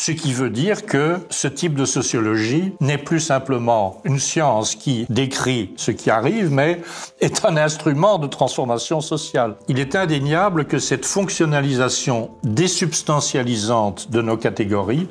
Ce qui veut dire que ce type de sociologie n'est plus simplement une science qui décrit ce qui arrive, mais est un instrument de transformation sociale. Il est indéniable que cette fonctionnalisation désubstantialisante de nos catégories,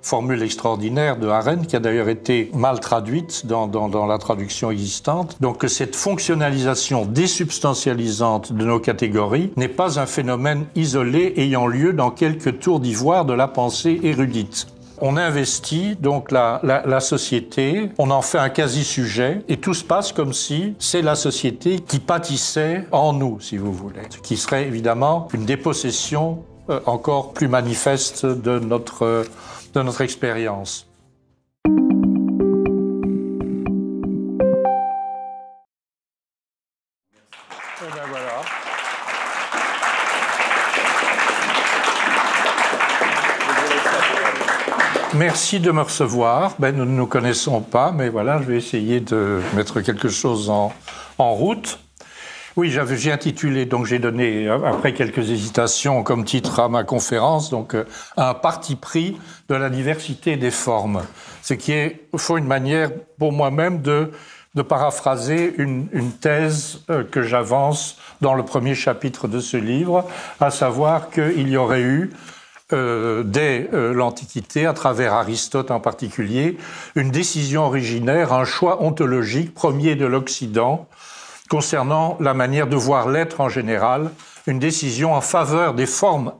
formule extraordinaire de Arendt, qui a d'ailleurs été mal traduite dans la traduction existante, donc que cette fonctionnalisation désubstantialisante de nos catégories n'est pas un phénomène isolé ayant lieu dans quelques tours d'ivoire de la pensée érudite. On investit donc la société, on en fait un quasi-sujet, et tout se passe comme si c'est la société qui pâtissait en nous, si vous voulez. Ce qui serait évidemment une dépossession encore plus manifeste de notre expérience. Et ben voilà. Merci de me recevoir. Nous ne nous connaissons pas, mais voilà, je vais essayer de mettre quelque chose en route. Oui, j'ai intitulé, donc j'ai donné, après quelques hésitations, comme titre à ma conférence, donc un parti pris de la diversité des formes. Ce qui est, il faut une manière, pour moi-même, de paraphraser une thèse que j'avance dans le premier chapitre de ce livre, à savoir qu'il y aurait eu dès l'Antiquité, à travers Aristote en particulier, une décision originaire, un choix ontologique premier de l'Occident concernant la manière de voir l'être en général, une décision en faveur des formes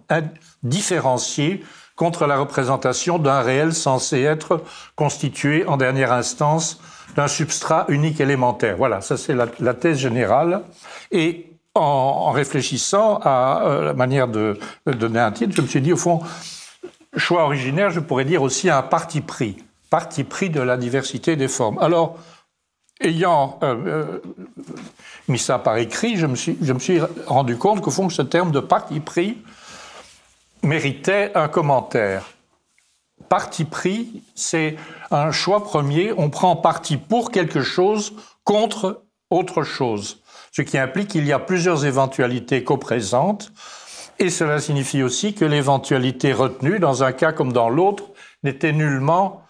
différenciées contre la représentation d'un réel censé être constitué en dernière instance d'un substrat unique élémentaire. Voilà, ça c'est la thèse générale. Et en réfléchissant à la manière de donner un titre, je me suis dit, au fond, choix originaire, je pourrais dire aussi un parti pris de la diversité des formes. Alors, ayant mis ça par écrit, je me suis rendu compte qu'au fond, ce terme de parti pris méritait un commentaire. Parti pris, c'est un choix premier, on prend parti pour quelque chose contre autre chose. Ce qui implique qu'il y a plusieurs éventualités coprésentes, et cela signifie aussi que l'éventualité retenue, dans un cas comme dans l'autre, n'était nullement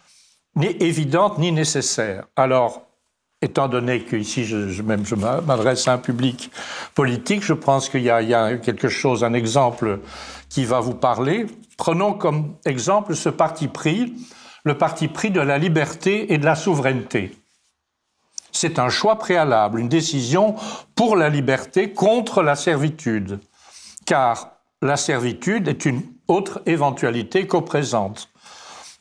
ni évidente ni nécessaire. Alors, étant donné que ici je m'adresse à un public politique, je pense qu'il y a quelque chose, un exemple qui va vous parler. Prenons comme exemple ce parti pris, le parti pris de la liberté et de la souveraineté. C'est un choix préalable, une décision pour la liberté contre la servitude, car la servitude est une autre éventualité coprésente.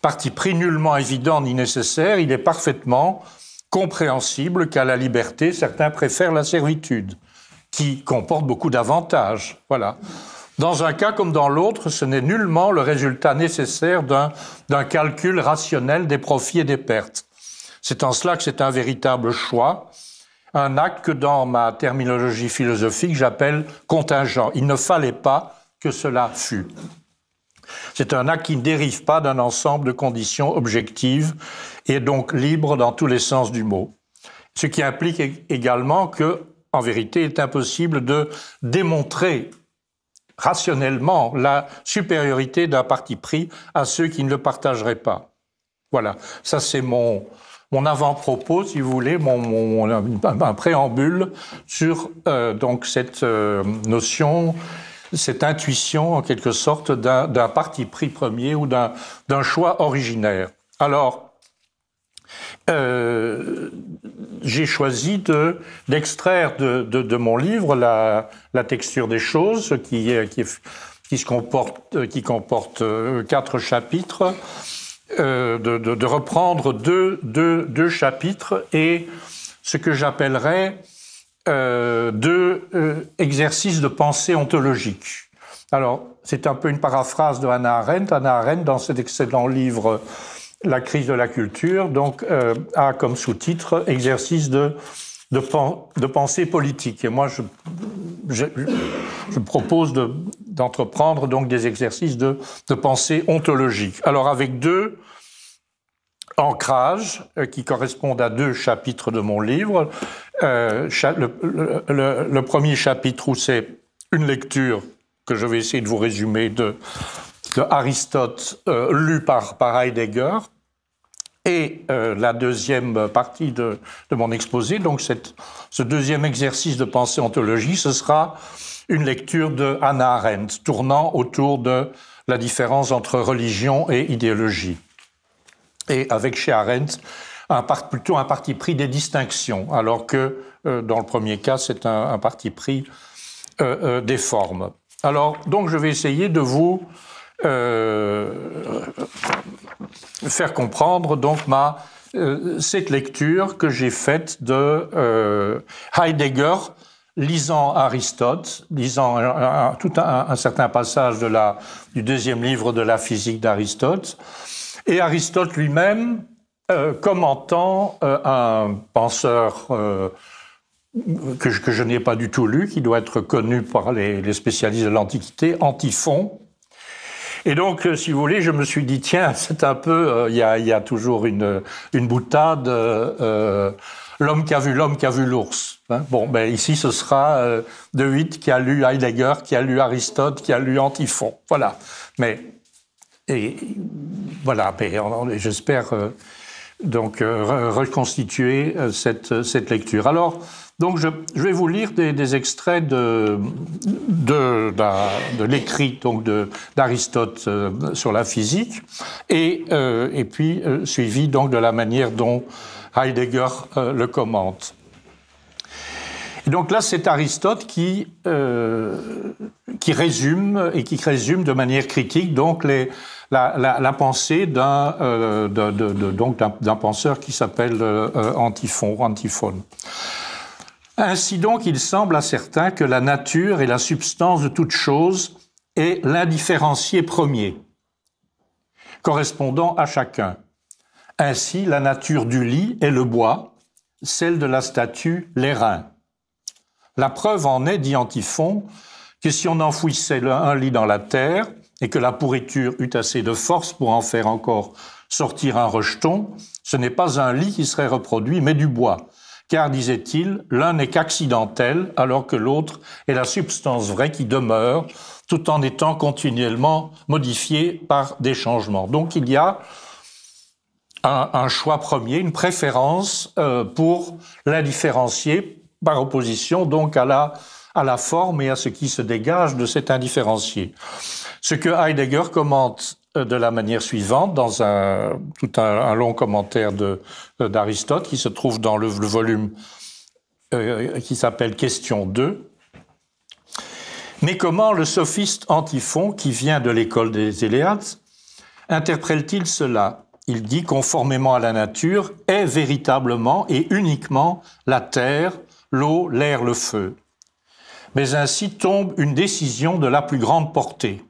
Parti pris nullement évident ni nécessaire, il est parfaitement compréhensible qu'à la liberté, certains préfèrent la servitude, qui comporte beaucoup d'avantages. Voilà. Dans un cas comme dans l'autre, ce n'est nullement le résultat nécessaire d'un calcul rationnel des profits et des pertes. C'est en cela que c'est un véritable choix, un acte que dans ma terminologie philosophique j'appelle contingent. Il ne fallait pas que cela fût. C'est un acte qui ne dérive pas d'un ensemble de conditions objectives et donc libre dans tous les sens du mot. Ce qui implique également que, en vérité, il est impossible de démontrer rationnellement la supériorité d'un parti pris à ceux qui ne le partageraient pas. Voilà, ça c'est mon avant-propos, si vous voulez, un préambule sur donc cette notion, cette intuition, en quelque sorte, d'un parti pris premier ou d'un choix originaire. Alors, j'ai choisi d'extraire de mon livre la texture des choses, qui comporte 4 chapitres, de reprendre deux chapitres et ce que j'appellerais 2 exercices de pensée ontologique. Alors, c'est un peu une paraphrase de Hannah Arendt. Hannah Arendt, dans cet excellent livre « La crise de la culture », donc, a comme sous-titre « Exercice de pensée politique ». Et moi, je propose d'entreprendre donc des exercices de pensée ontologique. Alors, avec 2 ancrages qui correspondent à 2 chapitres de mon livre. Le premier chapitre où c'est une lecture que je vais essayer de vous résumer de Aristote lu par Heidegger. Et la deuxième partie de mon exposé, donc ce deuxième exercice de pensée ontologie, ce sera une lecture de Hannah Arendt, tournant autour de la différence entre religion et idéologie. Et avec chez Arendt, plutôt un parti pris des distinctions, alors que dans le premier cas, c'est un parti pris des formes. Alors, donc, je vais essayer de vous faire comprendre donc cette lecture que j'ai faite de Heidegger, lisant Aristote, lisant tout un certain passage du deuxième livre de la physique d'Aristote, et Aristote lui-même commentant un penseur que je n'ai pas du tout lu, qui doit être connu par les spécialistes de l'Antiquité, Antiphon. Et donc, si vous voulez, je me suis dit, tiens, c'est un peu, il y a toujours une boutade, l'homme qui a vu l'ours. Hein. Bon, ben ici, ce sera De Witt qui a lu Heidegger, qui a lu Aristote, qui a lu Antiphon. Voilà. Mais j'espère donc reconstituer cette lecture. Alors, donc je vais vous lire des extraits de l'écrit donc d'Aristote sur la physique et puis suivi donc de la manière dont Heidegger le commente. Et donc là, c'est Aristote qui résume de manière critique donc la pensée d'un penseur qui s'appelle Antiphon. Ainsi donc, il semble à certains que la nature et la substance de toute chose est l'indifférencié premier, correspondant à chacun. Ainsi, la nature du lit est le bois, celle de la statue, les reins. La preuve en est, dit Antiphon, que si on enfouissait un lit dans la terre et que la pourriture eût assez de force pour en faire encore sortir un rejeton, ce n'est pas un lit qui serait reproduit, mais du bois. Car, disait-il, l'un n'est qu'accidentel, alors que l'autre est la substance vraie qui demeure, tout en étant continuellement modifiée par des changements. Donc il y a un choix premier, une préférence pour l'indifférencié, par opposition donc à la forme et à ce qui se dégage de cet indifférencié. Ce que Heidegger commente de la manière suivante, dans tout un long commentaire d'Aristote qui se trouve dans le volume qui s'appelle Question 2. Mais comment le sophiste Antiphon, qui vient de l'école des Éléates, interprète-t-il cela? Il dit, conformément à la nature, est véritablement et uniquement la terre, l'eau, l'air, le feu. Mais ainsi tombe une décision de la plus grande portée.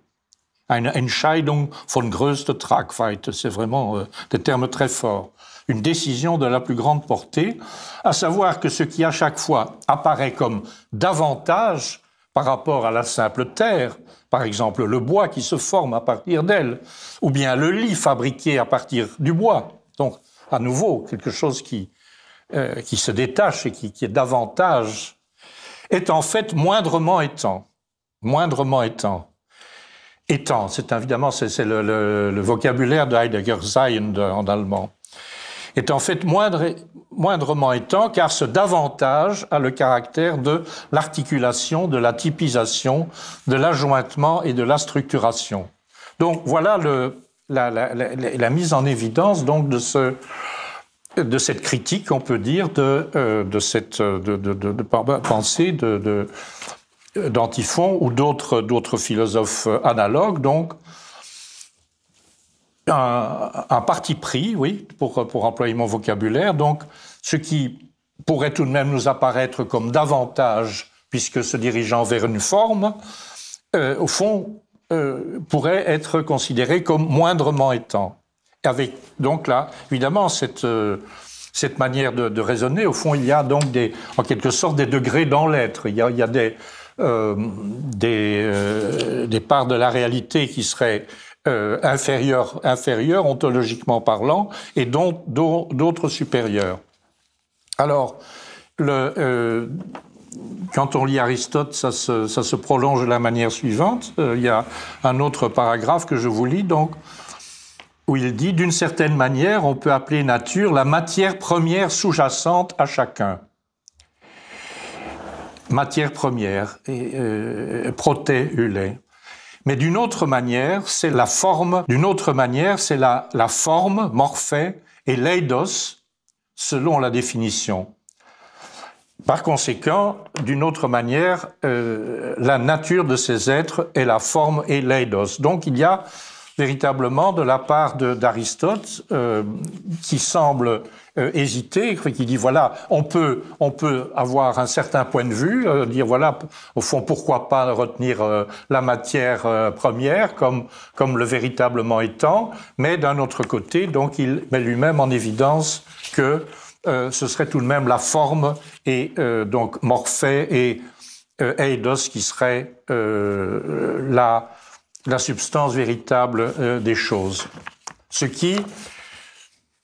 Eine Entscheidung von größter Tragweite, c'est vraiment des termes très forts. Une décision de la plus grande portée, à savoir que ce qui à chaque fois apparaît comme davantage par rapport à la simple terre, par exemple le bois qui se forme à partir d'elle, ou bien le lit fabriqué à partir du bois. Donc, à nouveau, quelque chose qui se détache et qui est davantage, est en fait moindrement étant. Moindrement étant. Étant, c'est évidemment le vocabulaire de Heidegger, Sein en allemand, est en fait moindrement étant, car ce davantage a le caractère de l'articulation, de la typisation, de l'ajointement et de la structuration. Donc voilà la mise en évidence donc de cette critique, on peut dire, de cette pensée d'Antiphon ou d'autres philosophes analogues, donc un parti pris, oui, pour employer mon vocabulaire, donc ce qui pourrait tout de même nous apparaître comme davantage, puisque se dirigeant vers une forme, au fond, pourrait être considéré comme moindrement étant. Avec donc là, évidemment, cette manière de raisonner, au fond, il y a donc en quelque sorte des degrés dans l'être. Il y a des parts de la réalité qui seraient inférieures ontologiquement parlant, et d'autres supérieures. Alors, quand on lit Aristote, ça se prolonge de la manière suivante. Il y a un autre paragraphe que je vous lis, donc, où il dit « D'une certaine manière, on peut appeler nature la matière première sous-jacente à chacun. » Matière première, proté-ulé. Mais d'une autre manière, c'est la forme. D'une autre manière, c'est la forme, morphée, et leidos, selon la définition. Par conséquent, d'une autre manière, la nature de ces êtres est la forme et leidos. Donc il y a véritablement de la part d'Aristote qui semble hésiter, qui dit voilà, on peut avoir un certain point de vue, dire voilà, au fond, pourquoi pas retenir la matière première comme le véritablement étant, mais d'un autre côté, donc il met lui-même en évidence que ce serait tout de même la forme et donc morphée et eidos qui serait la substance véritable des choses. Ce qui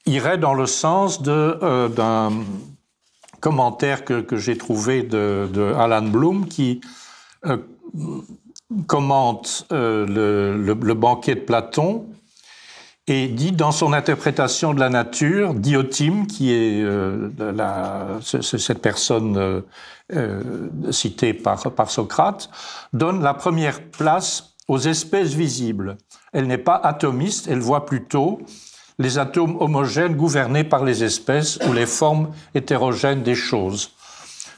irait dans le sens d'un commentaire que j'ai trouvé de Alan Bloom qui commente le banquet de Platon et dit dans son interprétation de la nature, Diotime, qui est cette personne citée par Socrate, donne la première place aux espèces visibles. Elle n'est pas atomiste, elle voit plutôt les atomes homogènes gouvernés par les espèces ou les formes hétérogènes des choses.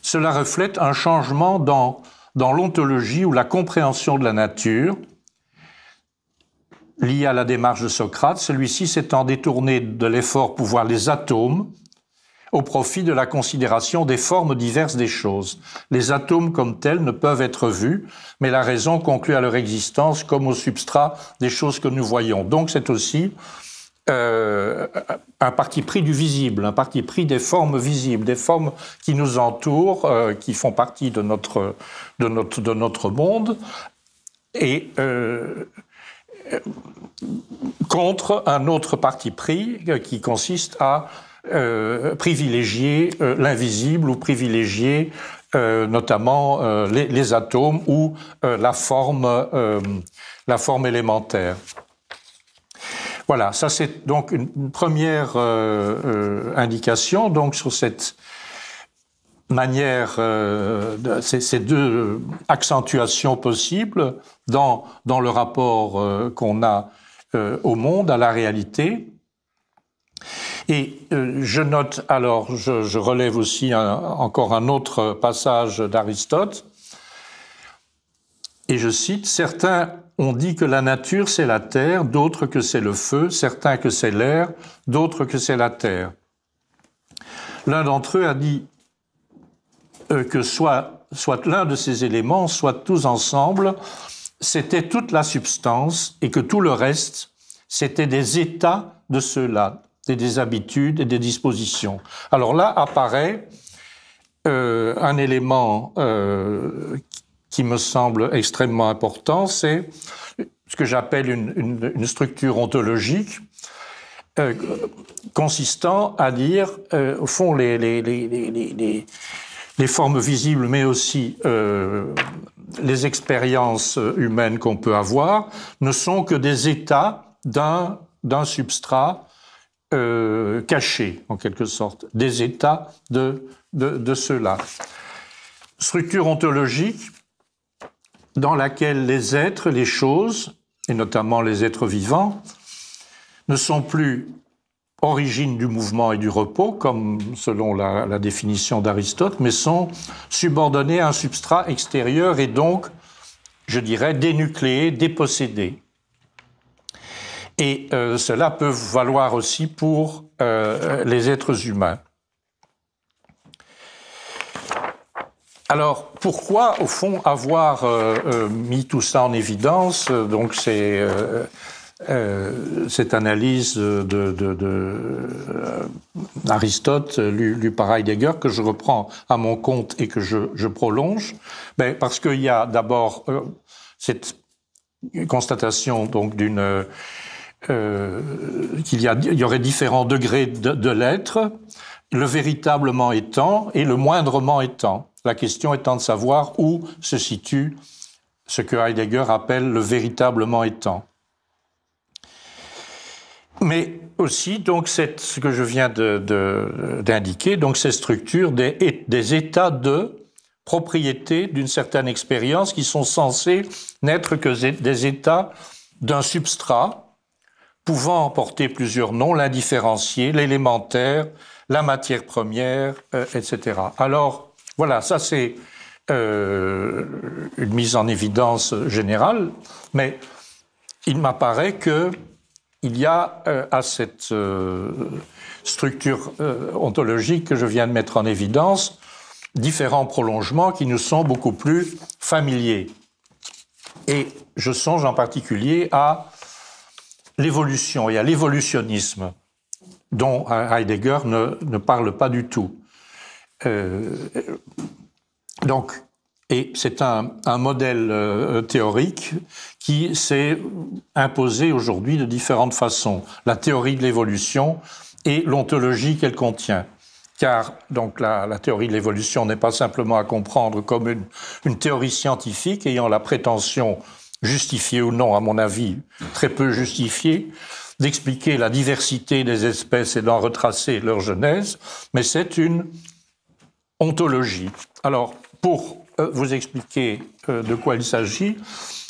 Cela reflète un changement dans l'ontologie ou la compréhension de la nature lié à la démarche de Socrate, celui-ci s'étant détourné de l'effort pour voir les atomes au profit de la considération des formes diverses des choses. Les atomes comme tels ne peuvent être vus, mais la raison conclut à leur existence comme au substrat des choses que nous voyons. Donc c'est aussi un parti pris du visible, un parti pris des formes visibles, des formes qui nous entourent, qui font partie de notre monde, et contre un autre parti pris qui consiste à privilégier l'invisible ou privilégier notamment les atomes ou la forme élémentaire. Voilà, ça c'est donc une première indication donc sur cette manière, ces deux accentuations possibles dans le rapport qu'on a au monde, à la réalité. Et je note, alors je relève aussi encore un autre passage d'Aristote, et je cite, « Certains ont dit que la nature c'est la terre, d'autres que c'est le feu, certains que c'est l'air, d'autres que c'est la terre. » L'un d'entre eux a dit que soit l'un de ces éléments, soit tous ensemble, c'était toute la substance et que tout le reste, c'était des états de ceux-là, des habitudes et des dispositions. Alors là apparaît un élément qui me semble extrêmement important, c'est ce que j'appelle une structure ontologique consistant à dire, au fond, les formes visibles, mais aussi les expériences humaines qu'on peut avoir, ne sont que des états d'un substrat caché, en quelque sorte, des états de ceux-là. Structure ontologique dans laquelle les êtres, les choses, et notamment les êtres vivants, ne sont plus origine du mouvement et du repos, comme selon la définition d'Aristote, mais sont subordonnés à un substrat extérieur et donc, je dirais, dénucléés, dépossédés. Et cela peut valoir aussi pour les êtres humains. Alors, pourquoi, au fond, avoir mis tout ça en évidence? Donc, c'est cette analyse d'Aristote, lue par Heidegger, que je reprends à mon compte et que je prolonge. Ben, parce qu'il y a d'abord cette constatation donc d'une qu'il y aurait différents degrés de l'être, le véritablement étant et le moindrement étant. La question étant de savoir où se situe ce que Heidegger appelle le véritablement étant. Mais aussi, donc, ce que je viens d'indiquer, donc ces structures des états de propriété d'une certaine expérience qui sont censés n'être que des états d'un substrat pouvant porter plusieurs noms, l'indifférencié, l'élémentaire, la matière première, etc. Alors, voilà, ça c'est une mise en évidence générale, mais il m'apparaît que il y a à cette structure ontologique que je viens de mettre en évidence différents prolongements qui nous sont beaucoup plus familiers. Et je songe en particulier à l'évolution et à l'évolutionnisme, dont Heidegger ne parle pas du tout. Et c'est un modèle théorique qui s'est imposé aujourd'hui de différentes façons. La théorie de l'évolution et l'ontologie qu'elle contient. Car donc la théorie de l'évolution n'est pas simplement à comprendre comme une théorie scientifique ayant la prétention, justifiée ou non, à mon avis, très peu justifiée, d'expliquer la diversité des espèces et d'en retracer leur genèse, mais c'est une ontologie. Alors, pour vous expliquer de quoi il s'agit,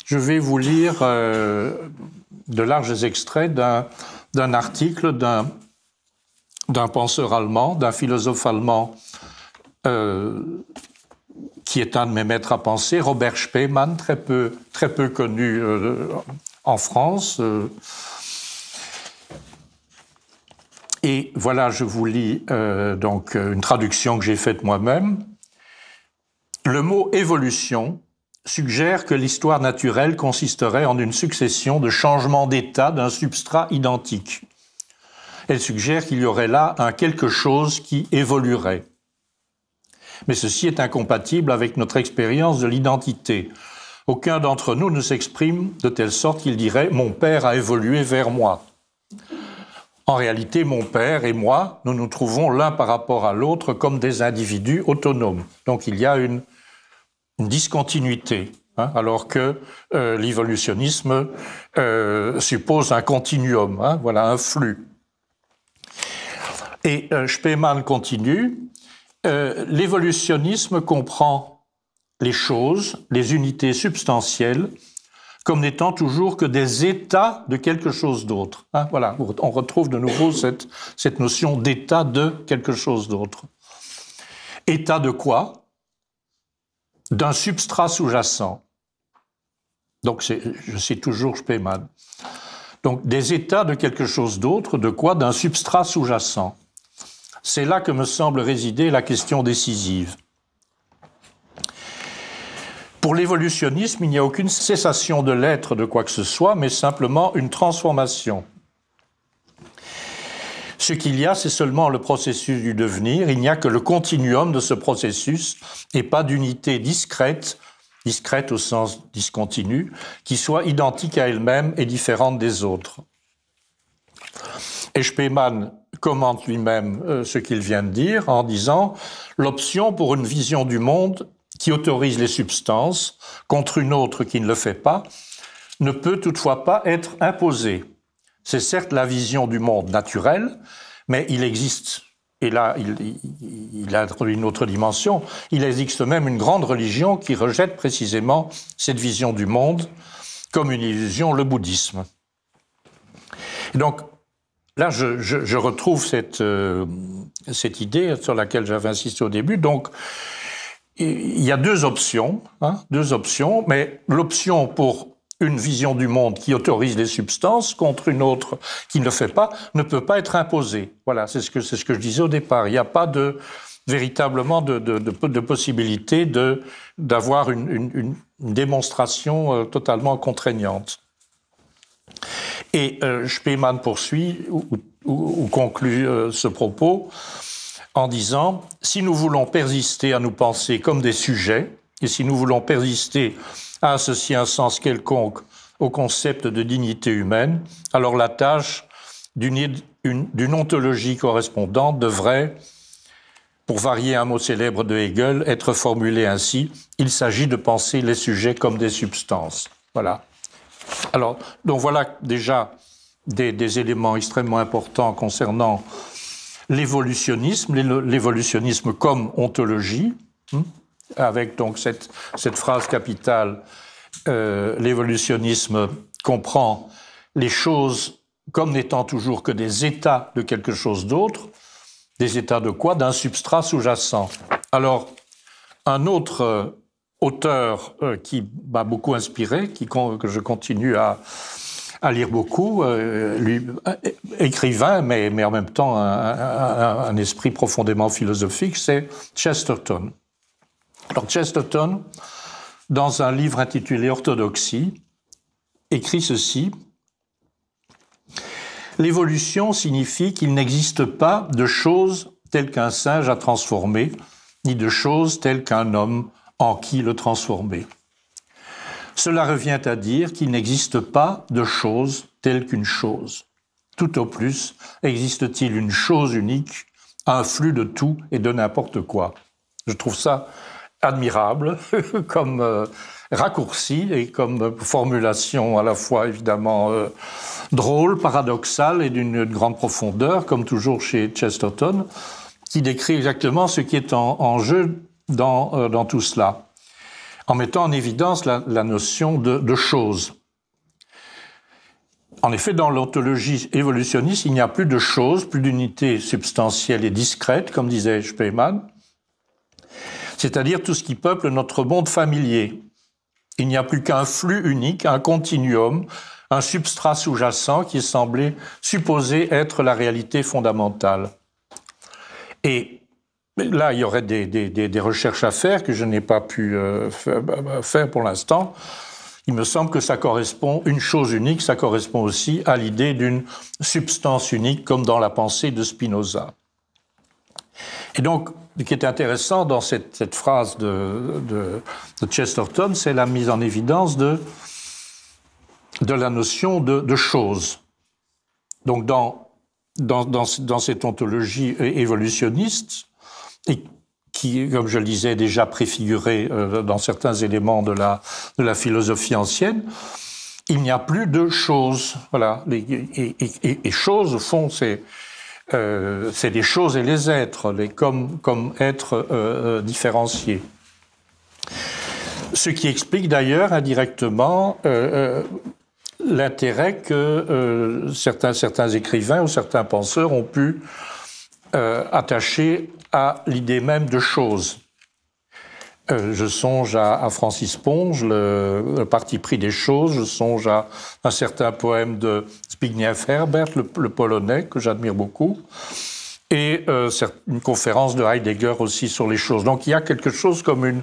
je vais vous lire de larges extraits d'un article d'un penseur allemand, d'un philosophe allemand qui est un de mes maîtres à penser, Robert Spemann, très peu connu en France. Et voilà, je vous lis donc une traduction que j'ai faite moi-même. Le mot « évolution » suggère que l'histoire naturelle consisterait en une succession de changements d'état d'un substrat identique. Elle suggère qu'il y aurait là un quelque chose qui évoluerait. Mais ceci est incompatible avec notre expérience de l'identité. Aucun d'entre nous ne s'exprime de telle sorte qu'il dirait « mon père a évolué vers moi ». En réalité, mon père et moi, nous nous trouvons l'un par rapport à l'autre comme des individus autonomes. Donc il y a une discontinuité, alors que l'évolutionnisme suppose un continuum, voilà, un flux. Et Spemann continue, l'évolutionnisme comprend les choses, les unités substantielles, comme n'étant toujours que des états de quelque chose d'autre. Voilà, on retrouve de nouveau cette notion d'état de quelque chose d'autre. État de quoi? D'un substrat sous-jacent. Donc, je cite toujours Spemann. Donc, des états de quelque chose d'autre, de quoi? D'un substrat sous-jacent. C'est là que me semble résider la question décisive. Pour l'évolutionnisme, il n'y a aucune cessation de l'être de quoi que ce soit, mais simplement une transformation. Ce qu'il y a, c'est seulement le processus du devenir, il n'y a que le continuum de ce processus et pas d'unité discrète au sens discontinu, qui soit identique à elle-même et différente des autres. Et Spemann commente lui-même ce qu'il vient de dire en disant « L'option pour une vision du monde qui autorise les substances contre une autre qui ne le fait pas ne peut toutefois pas être imposée. C'est certes la vision du monde naturel, mais il existe, et là il a introduit une autre dimension, il existe même une grande religion qui rejette précisément cette vision du monde comme une illusion, le bouddhisme. Et donc là, je retrouve cette idée sur laquelle j'avais insisté au début. Donc, il y a deux options, mais l'option pour une vision du monde qui autorise les substances contre une autre qui ne le fait pas ne peut pas être imposée. Voilà, c'est ce que je disais au départ. Il n'y a pas véritablement de possibilité d'avoir une démonstration totalement contraignante. Et Spemann poursuit ou conclut ce propos en disant « Si nous voulons persister à nous penser comme des sujets, et si nous voulons persister à associer un sens quelconque au concept de dignité humaine, alors la tâche d'une ontologie correspondante devrait, pour varier un mot célèbre de Hegel, être formulée ainsi: il s'agit de penser les sujets comme des substances. Voilà. Alors, donc voilà déjà des éléments extrêmement importants concernant l'évolutionnisme comme ontologie, avec donc cette phrase capitale, l'évolutionnisme comprend les choses comme n'étant toujours que des états de quelque chose d'autre. Des états de quoi? D'un substrat sous-jacent. Alors, un autre auteur qui m'a beaucoup inspiré, que je continue à lire beaucoup, écrivain, mais en même temps un esprit profondément philosophique, c'est Chesterton. Alors Chesterton, dans un livre intitulé Orthodoxie, écrit ceci: l'évolution signifie qu'il n'existe pas de chose telle qu'un singe a transformé, ni de chose telle qu'un homme en qui le transformer. Cela revient à dire qu'il n'existe pas de chose telle qu'une chose. Tout au plus existe-t-il une chose unique, un flux de tout et de n'importe quoi. Je trouve ça admirable comme raccourci et comme formulation à la fois évidemment drôle, paradoxale et d'une grande profondeur, comme toujours chez Chesterton, qui décrit exactement ce qui est en jeu dans tout cela, en mettant en évidence la notion de chose. En effet, dans l'ontologie évolutionniste, il n'y a plus de choses, plus d'unités substantielles et discrètes, comme disait Spemann, c'est-à-dire tout ce qui peuple notre monde familier. Il n'y a plus qu'un flux unique, un continuum, un substrat sous-jacent qui est semblé supposer être la réalité fondamentale. Et là, il y aurait des recherches à faire que je n'ai pas pu faire pour l'instant. Il me semble que ça correspond, une chose unique, ça correspond aussi à l'idée d'une substance unique, comme dans la pensée de Spinoza. Et donc, ce qui est intéressant dans cette phrase de Chesterton, c'est la mise en évidence de la notion de chose. Donc, dans cette ontologie évolutionniste, et qui, comme je le disais, est déjà préfigurée dans certains éléments de la philosophie ancienne, il n'y a plus de choses. Voilà. Et choses, au fond, c'est les choses et les êtres, comme êtres différenciés. Ce qui explique d'ailleurs indirectement l'intérêt que certains écrivains ou certains penseurs ont pu attacher à l'idée même de chose. Je songe à Francis Ponge, le parti pris des choses. Je songe à un certain poème de Zbigniew Herbert, le polonais, que j'admire beaucoup, et une conférence de Heidegger aussi sur les choses. Donc il y a quelque chose comme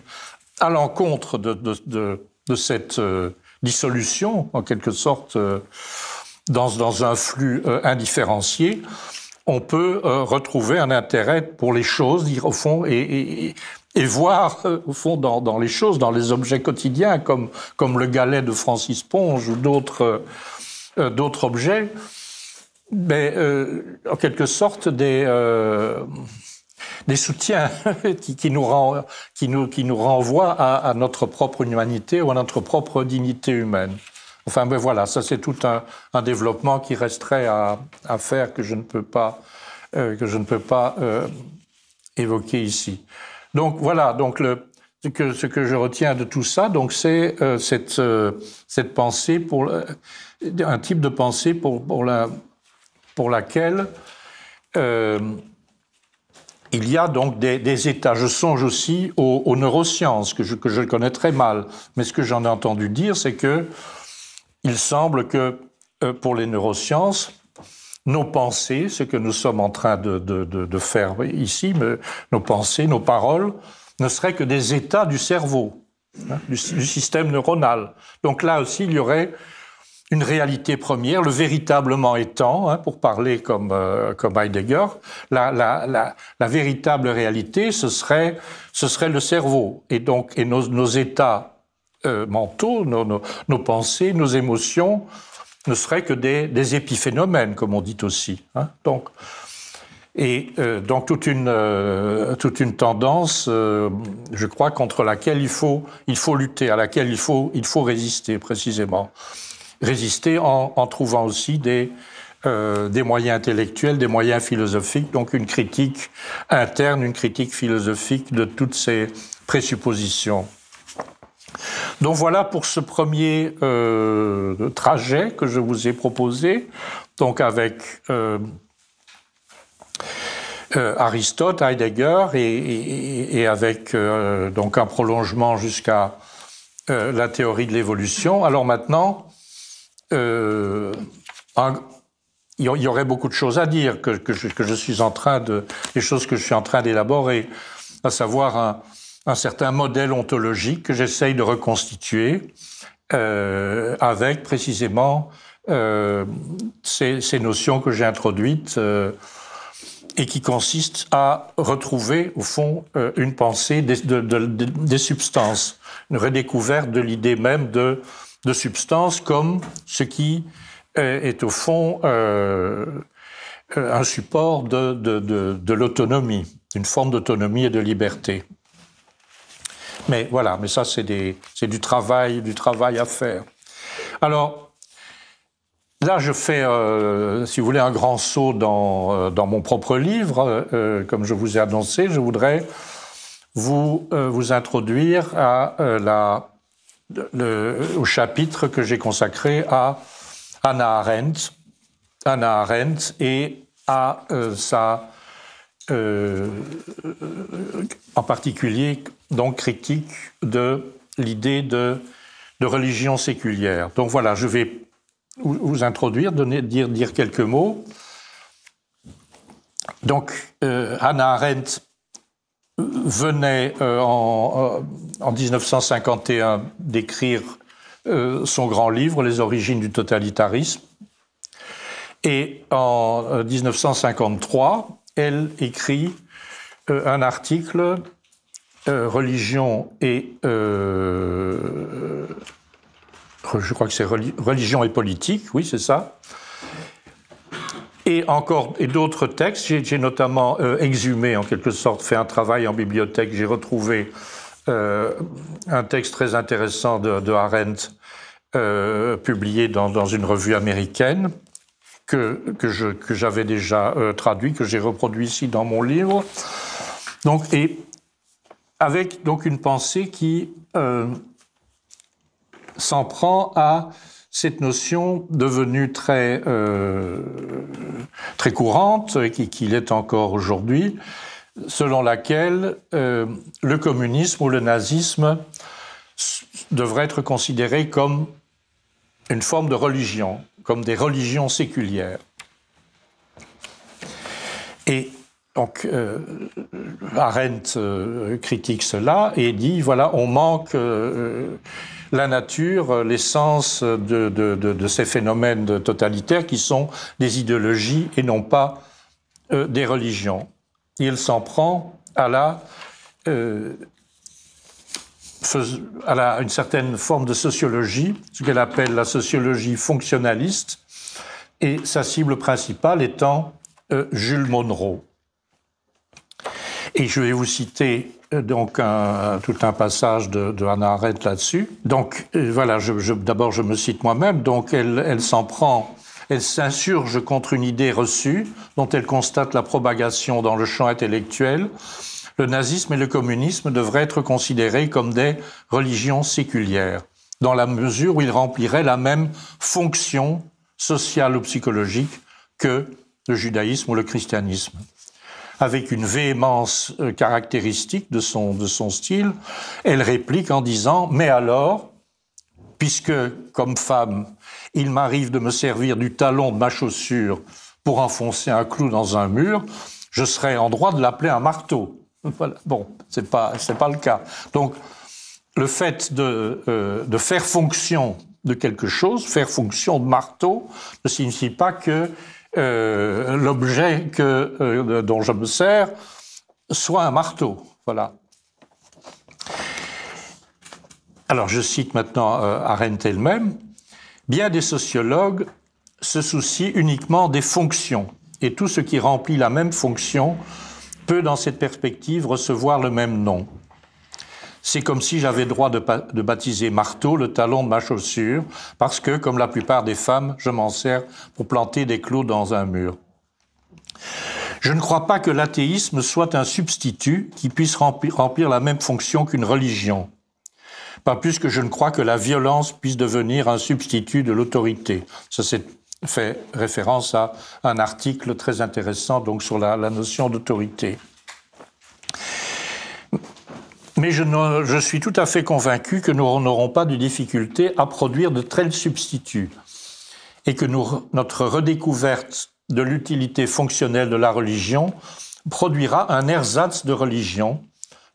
à l'encontre de cette dissolution, en quelque sorte, dans un flux indifférencié. On peut retrouver un intérêt pour les choses, dire au fond, et voir au fond dans les choses, dans les objets quotidiens, comme le galet de Francis Ponge ou d'autres objets, mais en quelque sorte des soutiens qui nous renvoient à notre propre humanité ou à notre propre dignité humaine. Enfin, ben voilà, ça c'est tout un développement qui resterait à faire que je ne peux pas évoquer ici. Donc voilà, donc ce que je retiens de tout ça, donc c'est cette pensée un type de pensée pour laquelle il y a donc des états. Je songe aussi aux neurosciences que je connais très mal, mais ce que j'en ai entendu dire, c'est que il semble que pour les neurosciences, nos pensées, ce que nous sommes en train de faire ici, nos pensées, nos paroles, ne seraient que des états du cerveau, du système neuronal. Donc là aussi, il y aurait une réalité première, le véritablement étant, pour parler comme Heidegger, la véritable réalité, ce serait le cerveau. Et donc, nos états mentaux, nos pensées, nos émotions, ne seraient que des épiphénomènes, comme on dit aussi. Hein. Donc toute une tendance, je crois, contre laquelle il faut lutter, à laquelle il faut résister précisément. Résister en trouvant aussi des moyens intellectuels, des moyens philosophiques, donc une critique interne, une critique philosophique de toutes ces présuppositions. Donc voilà pour ce premier trajet que je vous ai proposé, donc avec Aristote, Heidegger, et avec donc un prolongement jusqu'à la théorie de l'évolution. Alors maintenant, il y aurait beaucoup de choses à dire que je suis en train des choses que je suis en train d'élaborer, à savoir un certain modèle ontologique que j'essaye de reconstituer avec précisément ces notions que j'ai introduites et qui consistent à retrouver, au fond, une pensée des substances, une redécouverte de l'idée même de substance comme ce qui est au fond un support de l'autonomie, une forme d'autonomie et de liberté. Mais voilà, mais ça c'est du travail à faire. Alors là, je fais, si vous voulez, un grand saut dans mon propre livre, comme je vous ai annoncé. Je voudrais vous introduire au chapitre que j'ai consacré à Hannah Arendt et à en particulier, donc, critique de l'idée de religion séculière. Donc voilà, je vais vous introduire, dire quelques mots. Donc, Hannah Arendt venait en 1951 d'écrire son grand livre, Les origines du totalitarisme. Et en 1953, elle écrit un article Religion et je crois que c'est Religion et politique, oui, c'est ça. Et d'autres textes. J'ai notamment exhumé, en quelque sorte, fait un travail en bibliothèque. J'ai retrouvé un texte très intéressant de Arendt, publié dans une revue américaine, que j'avais déjà traduit, que j'ai reproduit ici dans mon livre. Donc, et avec donc une pensée qui s'en prend à cette notion devenue très courante, et qui l'est encore aujourd'hui, selon laquelle le communisme ou le nazisme devrait être considéré comme une forme de religion, comme des religions séculières. Et donc, Arendt critique cela et dit, voilà, on manque la nature, l'essence de ces phénomènes totalitaires qui sont des idéologies et non pas des religions. Et il s'en prend à une certaine forme de sociologie, ce qu'elle appelle la sociologie fonctionnaliste, et sa cible principale étant Jules Monroe. Et je vais vous citer donc tout un passage de Hannah Arendt là-dessus. Donc voilà, d'abord je me cite moi-même. Donc elle s'en prend, elle s'insurge contre une idée reçue dont elle constate la propagation dans le champ intellectuel. Le nazisme et le communisme devraient être considérés comme des religions séculières, dans la mesure où ils rempliraient la même fonction sociale ou psychologique que le judaïsme ou le christianisme. Avec une véhémence caractéristique de son style, elle réplique en disant « Mais alors, puisque, comme femme, il m'arrive de me servir du talon de ma chaussure pour enfoncer un clou dans un mur, je serais en droit de l'appeler un marteau. » Voilà. Bon, c'est pas le cas. Donc, le fait de faire fonction de quelque chose, faire fonction de marteau, ne signifie pas que l'objet dont je me sers soit un marteau. Voilà. Alors, je cite maintenant Arendt elle-même. « Bien des sociologues se soucient uniquement des fonctions, et tout ce qui remplit la même fonction peut, dans cette perspective, recevoir le même nom. C'est comme si j'avais droit de baptiser marteau le talon de ma chaussure, parce que, comme la plupart des femmes, je m'en sers pour planter des clous dans un mur. Je ne crois pas que l'athéisme soit un substitut qui puisse remplir la même fonction qu'une religion. Pas plus que je ne crois que la violence puisse devenir un substitut de l'autorité. » Ça, c'est fait référence à un article très intéressant donc, sur la notion d'autorité. Mais je suis tout à fait convaincu que nous n'aurons pas de difficulté à produire de tels substituts et que notre redécouverte de l'utilité fonctionnelle de la religion produira un ersatz de religion,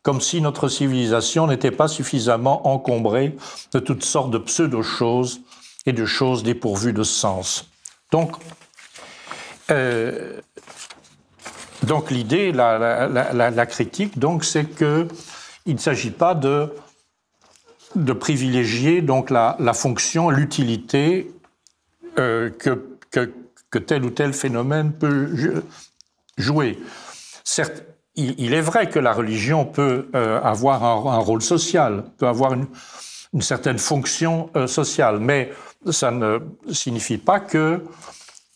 comme si notre civilisation n'était pas suffisamment encombrée de toutes sortes de pseudo-choses et de choses dépourvues de sens. Donc l'idée, la critique, donc, c'est que il ne s'agit pas de privilégier donc la fonction, l'utilité que tel ou tel phénomène peut jouer. Certes, il est vrai que la religion peut avoir un rôle social, peut avoir une certaine fonction sociale, mais ça ne signifie pas que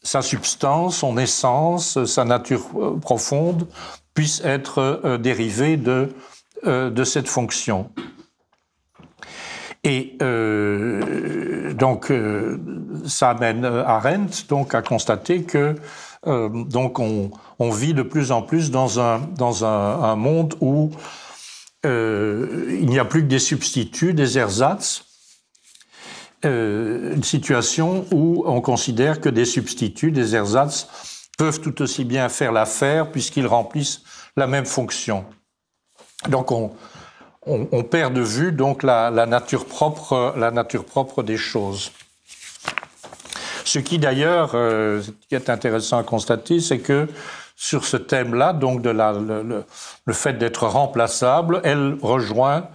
sa substance, son essence, sa nature profonde puisse être dérivée de cette fonction. Et donc, ça amène Arendt donc à constater que donc on vit de plus en plus dans un monde où il n'y a plus que des substituts, des ersatz, une situation où on considère que des substituts, des ersatz, peuvent tout aussi bien faire l'affaire puisqu'ils remplissent la même fonction. Donc on perd de vue donc la nature propre des choses. Ce qui d'ailleurs, ce qui est intéressant à constater, c'est que sur ce thème-là, donc de le fait d'être remplaçable, elle rejoint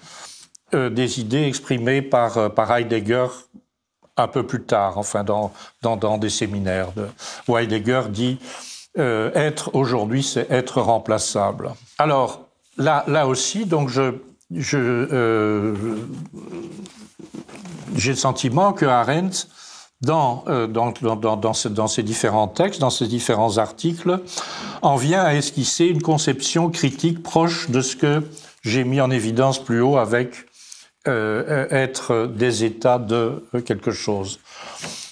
des idées exprimées par Heidegger un peu plus tard, enfin dans des séminaires, où Heidegger dit être aujourd'hui, c'est être remplaçable. Alors là aussi, donc j'ai le sentiment que Arendt, dans ces différents textes, dans ces différents articles, en vient à esquisser une conception critique proche de ce que j'ai mis en évidence plus haut avec être des états de quelque chose.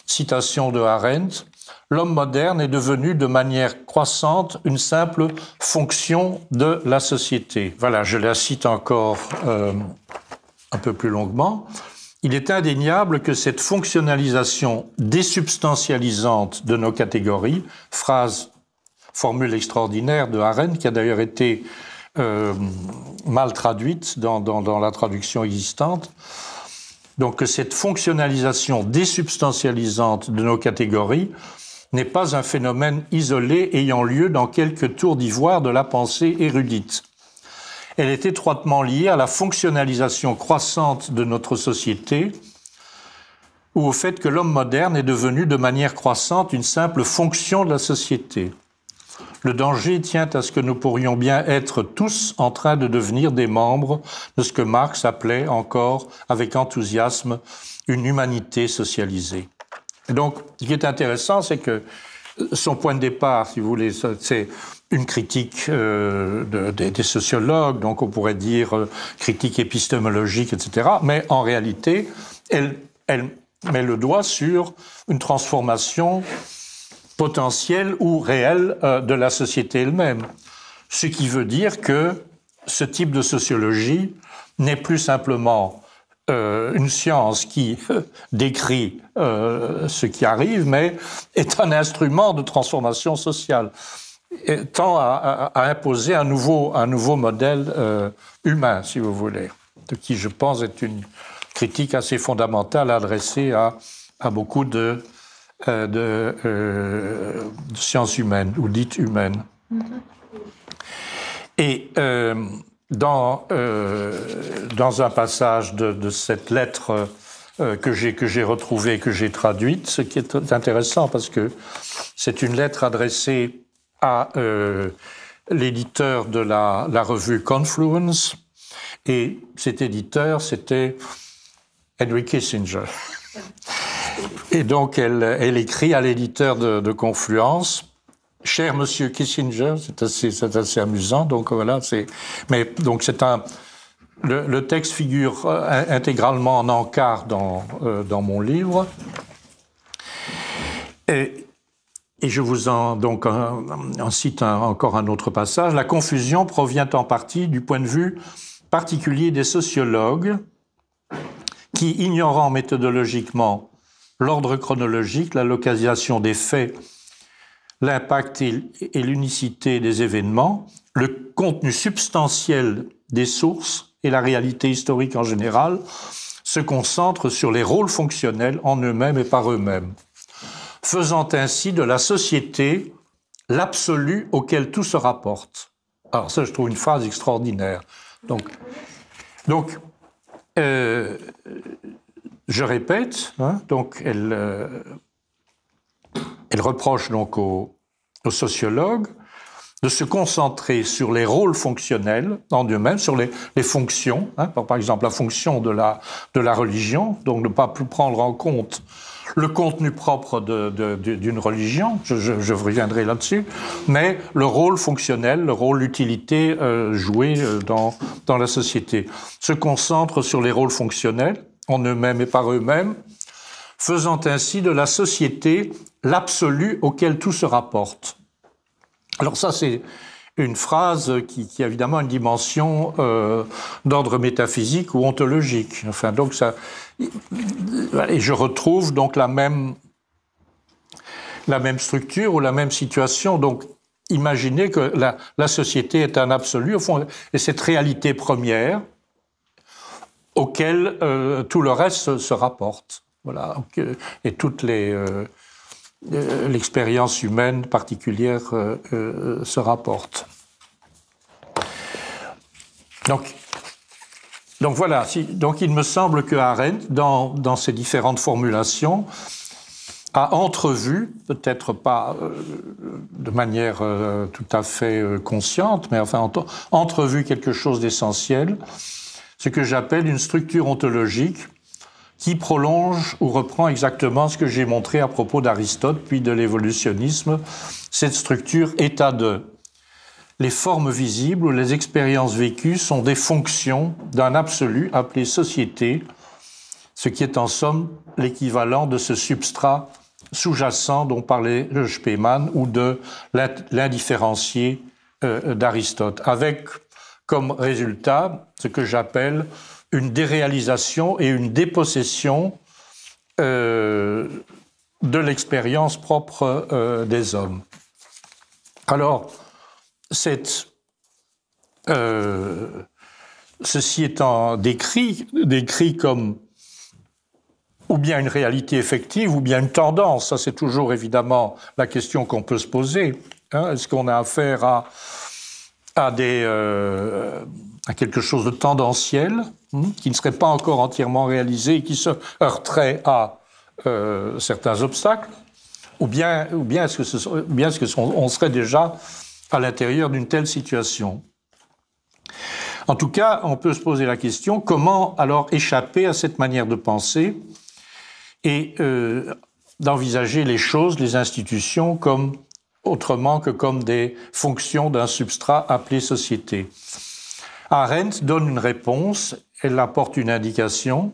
Citation de Arendt. L'homme moderne est devenu de manière croissante une simple fonction de la société. Voilà, je la cite encore un peu plus longuement. Il est indéniable que cette fonctionnalisation désubstantialisante de nos catégories, formule extraordinaire de Arendt, qui a d'ailleurs été mal traduite dans la traduction existante, donc que cette fonctionnalisation désubstantialisante de nos catégories n'est pas un phénomène isolé ayant lieu dans quelques tours d'ivoire de la pensée érudite. Elle est étroitement liée à la fonctionnalisation croissante de notre société ou au fait que l'homme moderne est devenu de manière croissante une simple fonction de la société. Le danger tient à ce que nous pourrions bien être tous en train de devenir des membres de ce que Marx appelait encore avec enthousiasme une humanité socialisée. Et donc, ce qui est intéressant, c'est que son point de départ, si vous voulez, c'est une critique des sociologues, donc on pourrait dire critique épistémologique, etc. Mais en réalité, elle met le doigt sur une transformation potentielle ou réelle de la société elle-même. Ce qui veut dire que ce type de sociologie n'est plus simplement une science qui décrit ce qui arrive, mais est un instrument de transformation sociale, et tend à imposer un nouveau modèle humain, si vous voulez, de qui, je pense, est une critique assez fondamentale adressée à beaucoup de sciences humaines ou dites humaines. Et dans un passage de cette lettre que j'ai retrouvée, que j'ai traduite, ce qui est intéressant parce que c'est une lettre adressée à l'éditeur de la revue Confluence, et cet éditeur, c'était Henry Kissinger. Et donc, elle écrit à l'éditeur de Confluence, « Cher Monsieur Kissinger », c'est assez amusant, donc voilà, donc c'est le texte figure intégralement en encart dans mon livre, et je vous en cite encore un autre passage. « La confusion provient en partie du point de vue particulier des sociologues qui, ignorant méthodologiquement l'ordre chronologique, la localisation des faits, l'impact et l'unicité des événements, le contenu substantiel des sources et la réalité historique en général, se concentrent sur les rôles fonctionnels en eux-mêmes et par eux-mêmes, faisant ainsi de la société l'absolu auquel tout se rapporte. » Alors ça, je trouve une phrase extraordinaire. Donc, je répète, donc elle reproche donc aux sociologues de se concentrer sur les rôles fonctionnels en eux-mêmes, sur les fonctions, par exemple la fonction de la religion, donc ne pas plus prendre en compte le contenu propre d'une religion, je reviendrai là-dessus, mais le rôle fonctionnel, le rôle d'utilité joué dans la société. Se concentre sur les rôles fonctionnels en eux-mêmes et par eux-mêmes, faisant ainsi de la société l'absolu auquel tout se rapporte. Alors ça, c'est une phrase qui a évidemment une dimension d'ordre métaphysique ou ontologique. Enfin, donc ça, et je retrouve donc la même structure ou la même situation. Donc, imaginez que la société est un absolu, au fond, et cette réalité première auquel tout le reste se rapporte. Voilà, et toute l'expérience humaine particulière se rapporte. Donc voilà, donc il me semble que Arendt, dans ses différentes formulations, a entrevu, peut-être pas de manière tout à fait consciente, mais enfin entrevu quelque chose d'essentiel, ce que j'appelle une structure ontologique qui prolonge ou reprend exactement ce que j'ai montré à propos d'Aristote puis de l'évolutionnisme, cette structure état de. Les formes visibles ou les expériences vécues sont des fonctions d'un absolu appelé société, ce qui est en somme l'équivalent de ce substrat sous-jacent dont parlait Spemann ou de l'indifférencié d'Aristote, avec comme résultat ce que j'appelle une déréalisation et une dépossession de l'expérience propre des hommes. Alors, ceci étant décrit comme ou bien une réalité effective ou bien une tendance, ça c'est toujours évidemment la question qu'on peut se poser. Est-ce qu'on a affaire à quelque chose de tendanciel qui ne serait pas encore entièrement réalisé et qui se heurterait à certains obstacles, ou bien est-ce qu'on serait déjà à l'intérieur d'une telle situation? En tout cas, on peut se poser la question, comment alors échapper à cette manière de penser et d'envisager les choses, les institutions, comme autrement que comme des fonctions d'un substrat appelé société. Arendt donne une réponse, elle apporte une indication.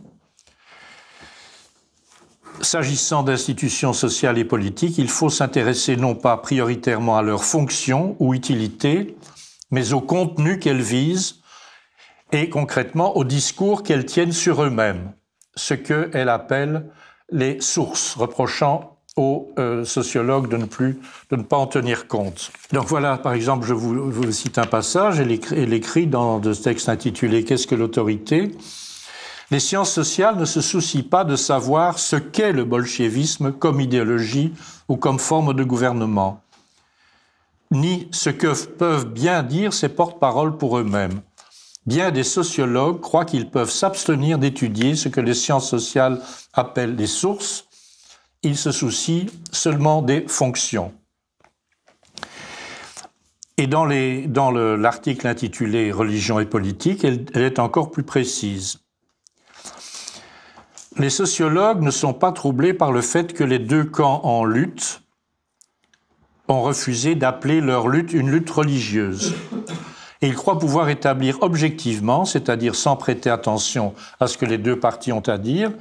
S'agissant d'institutions sociales et politiques, il faut s'intéresser non pas prioritairement à leurs fonctions ou utilités, mais au contenu qu'elles visent et concrètement au discours qu'elles tiennent sur eux-mêmes, ce qu'elle appelle les sources, reprochant aux sociologues de ne pas en tenir compte. Donc voilà, par exemple, je vous cite un passage, elle écrit dans ce texte intitulé « Qu'est-ce que l'autorité ?» Les sciences sociales ne se soucient pas de savoir ce qu'est le bolchevisme comme idéologie ou comme forme de gouvernement, ni ce que peuvent bien dire ces porte-paroles pour eux-mêmes. bien des sociologues croient qu'ils peuvent s'abstenir d'étudier ce que les sciences sociales appellent les sources. Ils se soucient seulement des fonctions. Et dans l'article intitulé « Religion et politique », elle est encore plus précise. Les sociologues ne sont pas troublés par le fait que les deux camps en lutte ont refusé d'appeler leur lutte une lutte religieuse. Et ils croient pouvoir établir objectivement, c'est-à-dire sans prêter attention à ce que les deux parties ont à dire,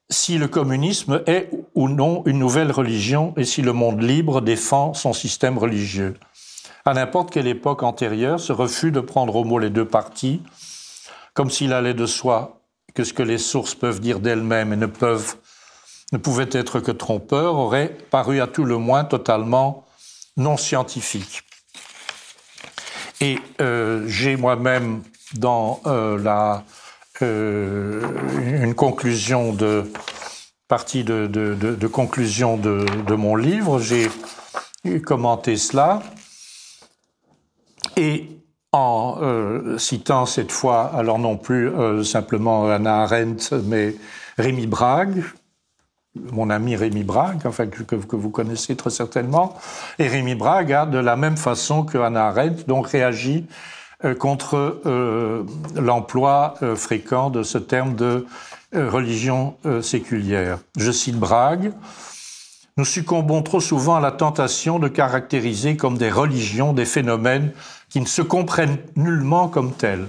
si le communisme est ou non une nouvelle religion et si le monde libre défend son système religieux. À n'importe quelle époque antérieure, ce refus de prendre au mot les deux parties, comme s'il allait de soi que ce que les sources peuvent dire d'elles-mêmes et ne pouvait être que trompeur, aurait paru à tout le moins totalement non scientifique. Et j'ai moi-même dans une conclusion partie de conclusion de mon livre, j'ai commenté cela. Et en citant cette fois, alors non plus simplement Hannah Arendt, mais Rémi Brague, mon ami Rémi Brague, enfin que vous connaissez très certainement, et Rémi Brague a de la même façon que Hannah Arendt donc réagi contre l'emploi fréquent de ce terme de religion séculière. Je cite Brague. Nous succombons trop souvent à la tentation de caractériser comme des religions des phénomènes qui ne se comprennent nullement comme tels.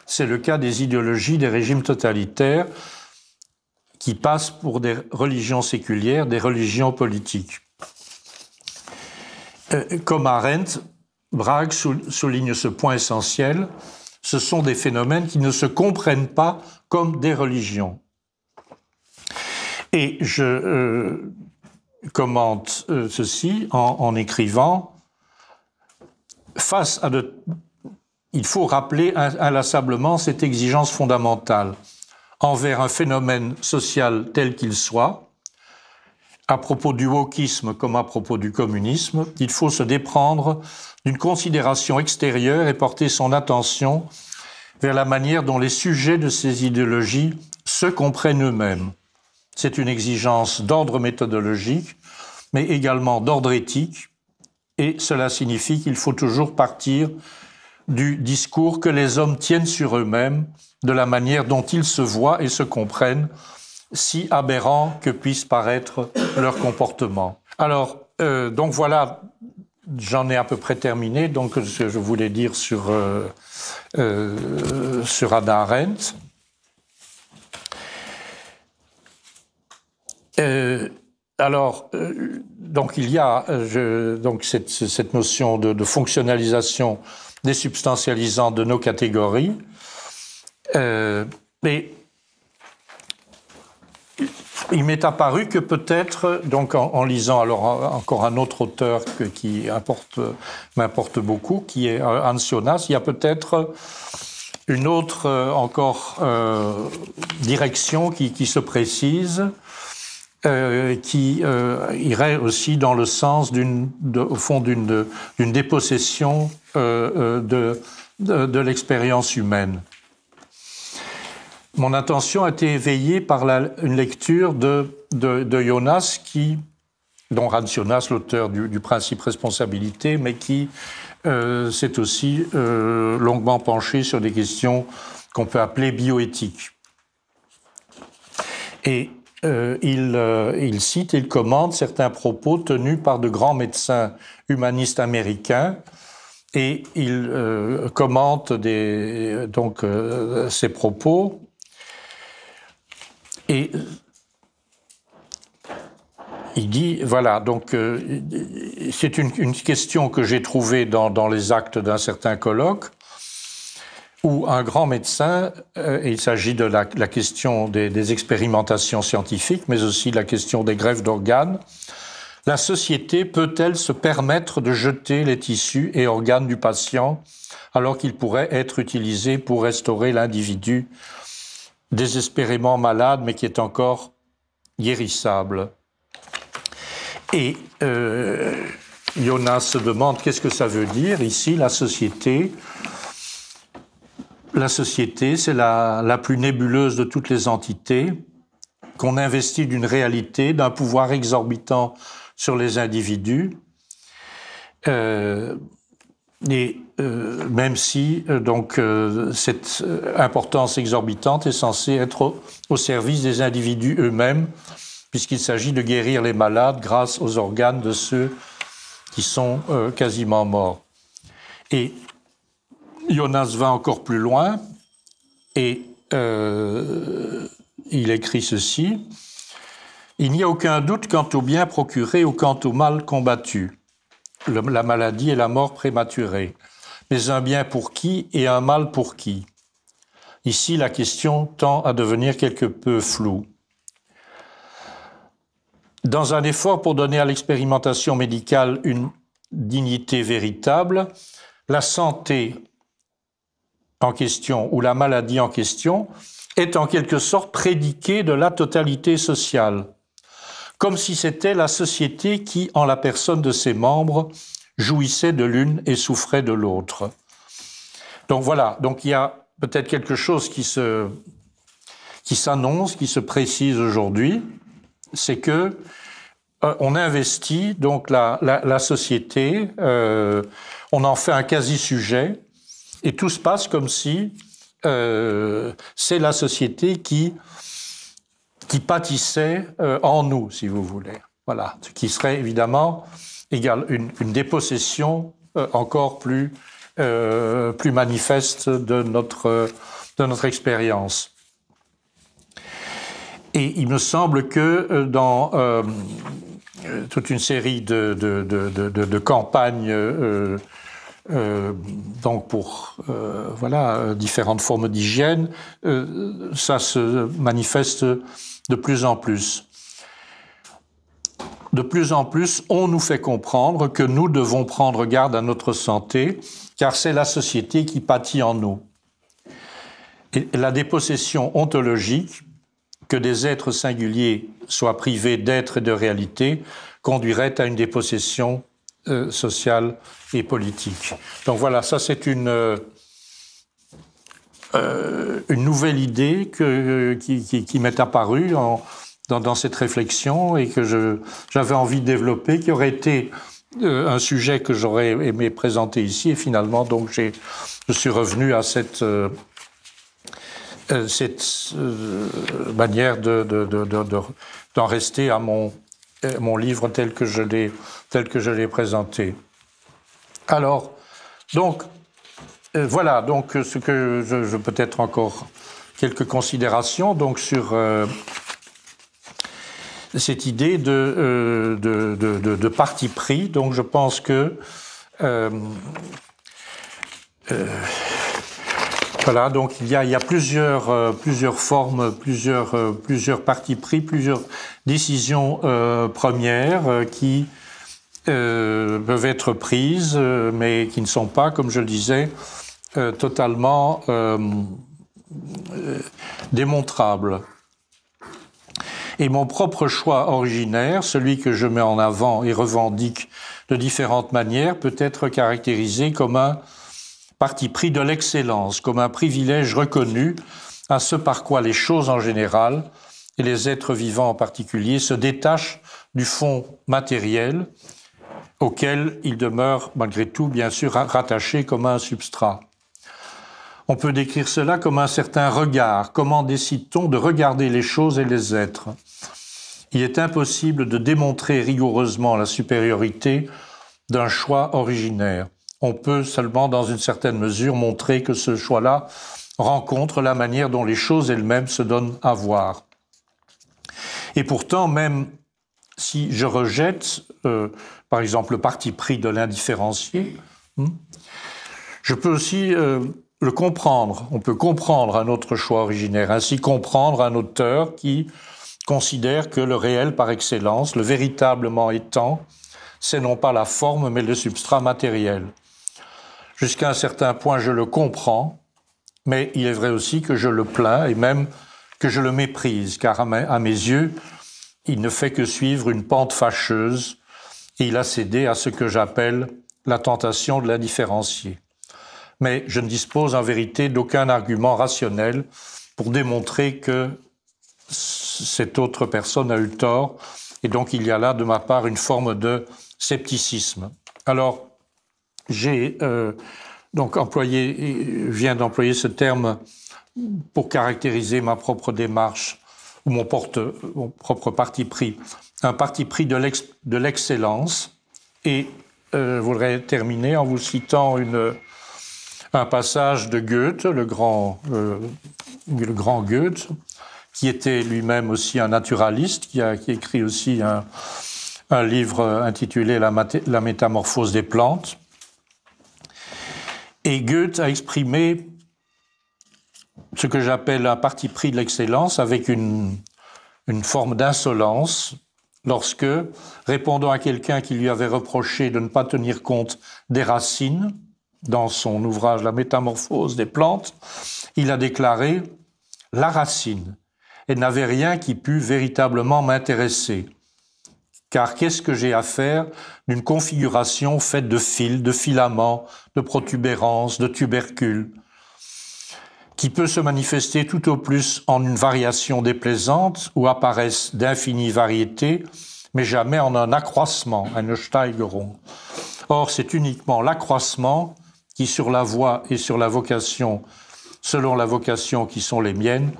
C'est le cas des idéologies des régimes totalitaires qui passent pour des religions séculières, des religions politiques. Comme Arendt, Brague souligne ce point essentiel, ce sont des phénomènes qui ne se comprennent pas comme des religions. Et je commente ceci en écrivant il faut rappeler inlassablement cette exigence fondamentale envers un phénomène social tel qu'il soit. À propos du wokisme comme à propos du communisme, il faut se déprendre d'une considération extérieure et porter son attention vers la manière dont les sujets de ces idéologies se comprennent eux-mêmes. C'est une exigence d'ordre méthodologique, mais également d'ordre éthique, et cela signifie qu'il faut toujours partir du discours que les hommes tiennent sur eux-mêmes, de la manière dont ils se voient et se comprennent, si aberrant que puisse paraître leur comportement. Alors, donc voilà, j'en ai à peu près terminé, donc ce que je voulais dire sur Hannah Arendt. Donc il y a donc cette notion de fonctionnalisation des substantialisants de nos catégories, mais il m'est apparu que peut-être, donc en lisant alors encore un autre auteur qui m'importe beaucoup, qui est Hans Jonas, il y a peut-être une autre encore direction qui se précise, qui irait aussi dans le sens au fond d'une dépossession de l'expérience humaine. Mon attention a été éveillée par une lecture de Jonas, dont Hans Jonas, l'auteur du principe responsabilité, mais qui s'est aussi longuement penché sur des questions qu'on peut appeler bioéthiques. Et il cite et il commente certains propos tenus par de grands médecins humanistes américains, et il commente ces propos. Et il dit, voilà, donc c'est une question que j'ai trouvée dans les actes d'un certain colloque, où un grand médecin, et il s'agit de la question des expérimentations scientifiques, mais aussi de la question des greffes d'organes, la société peut-elle se permettre de jeter les tissus et organes du patient alors qu'ils pourraient être utilisés pour restaurer l'individu désespérément malade, mais qui est encore guérissable? Et Jonas se demande qu'est-ce que ça veut dire ici, la société. la société, c'est la plus nébuleuse de toutes les entités, qu'on investit d'une réalité, d'un pouvoir exorbitant sur les individus, même si cette importance exorbitante est censée être au service des individus eux-mêmes, puisqu'il s'agit de guérir les malades grâce aux organes de ceux qui sont quasiment morts. Et Jonas va encore plus loin et il écrit ceci: « Il n'y a aucun doute quant au bien procuré ou quant au mal combattu, la maladie et la mort prématurée, mais un bien pour qui et un mal pour qui? Ici, la question tend à devenir quelque peu floue. Dans un effort pour donner à l'expérimentation médicale une dignité véritable, la santé en question ou la maladie en question est en quelque sorte prédiquée de la totalité sociale, comme si c'était la société qui, en la personne de ses membres, jouissait de l'une et souffrait de l'autre. » Donc voilà, donc il y a peut-être quelque chose qui s'annonce, qui se précise aujourd'hui, c'est que on investit donc la société, on en fait un quasi-sujet, et tout se passe comme si c'est la société qui pâtissait en nous, si vous voulez. Voilà, ce qui serait évidemment une dépossession encore plus manifeste de notre expérience. Et il me semble que dans toute une série de campagnes donc pour différentes formes d'hygiène, ça se manifeste de plus en plus. De plus en plus, on nous fait comprendre que nous devons prendre garde à notre santé, car c'est la société qui pâtit en nous. Et la dépossession ontologique, que des êtres singuliers soient privés d'être et de réalité, conduirait à une dépossession sociale et politique. Donc voilà, ça c'est une nouvelle idée qui m'est apparue dans cette réflexion et que j'avais envie de développer, qui aurait été un sujet que j'aurais aimé présenter ici, et finalement donc je suis revenu à cette manière d'en rester à mon livre tel que je l'ai présenté. Alors, donc, voilà, donc ce que je peut-être encore quelques considérations donc sur cette idée de parti pris. Donc, je pense que voilà, donc il y a plusieurs formes, plusieurs partis pris, plusieurs décisions premières qui peuvent être prises, mais qui ne sont pas, comme je le disais, totalement démontrables. Et mon propre choix originaire, celui que je mets en avant et revendique de différentes manières, peut être caractérisé comme un parti pris de l'excellence, comme un privilège reconnu à ce par quoi les choses en général, et les êtres vivants en particulier, se détachent du fond matériel auquel ils demeurent malgré tout, bien sûr, rattachés comme un substrat. On peut décrire cela comme un certain regard. Comment décide-t-on de regarder les choses et les êtres? Il est impossible de démontrer rigoureusement la supériorité d'un choix originaire. On peut seulement, dans une certaine mesure, montrer que ce choix-là rencontre la manière dont les choses elles-mêmes se donnent à voir. Et pourtant, même si je rejette, par exemple, le parti pris de l'indifférencié, je peux aussi le comprendre. On peut comprendre un autre choix originaire, ainsi comprendre un auteur qui considère que le réel par excellence, le véritablement étant, c'est non pas la forme, mais le substrat matériel. Jusqu'à un certain point, je le comprends, mais il est vrai aussi que je le plains et même que je le méprise, car à mes yeux, il ne fait que suivre une pente fâcheuse et il a cédé à ce que j'appelle la tentation de l'indifférencié. mais je ne dispose en vérité d'aucun argument rationnel pour démontrer que cette autre personne a eu tort, et donc il y a là de ma part une forme de scepticisme. Alors, j'ai donc viens d'employer ce terme pour caractériser ma propre démarche ou mon propre parti pris, un parti pris de l'excellence. Et je voudrais terminer en vous citant un passage de Goethe, le grand Goethe, qui était lui-même aussi un naturaliste, qui écrit aussi un livre intitulé La métamorphose des plantes. Et Goethe a exprimé ce que j'appelle un parti pris de l'excellence avec une forme d'insolence lorsque, répondant à quelqu'un qui lui avait reproché de ne pas tenir compte des racines, dans son ouvrage La métamorphose des plantes, il a déclaré « La racine, elle n'avait rien qui pût véritablement m'intéresser. Car qu'est-ce que j'ai à faire d'une configuration faite de fils, de filaments, de protubérances, de tubercules, qui peut se manifester tout au plus en une variation déplaisante où apparaissent d'infinies variétés, mais jamais en un accroissement, eine Steigerung. Or, c'est uniquement l'accroissement qui, sur la voie et sur la vocation, selon la vocation qui sont les miennes,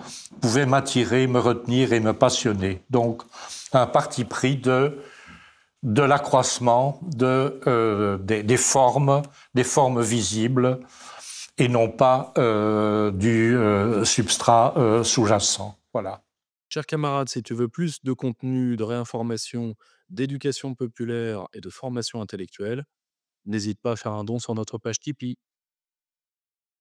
pouvait m'attirer, me retenir et me passionner. Donc, un parti pris de l'accroissement des formes visibles et non pas du substrat sous-jacent. Voilà. Cher camarade, si tu veux plus de contenu, de réinformation, d'éducation populaire et de formation intellectuelle, n'hésite pas à faire un don sur notre page Tipeee.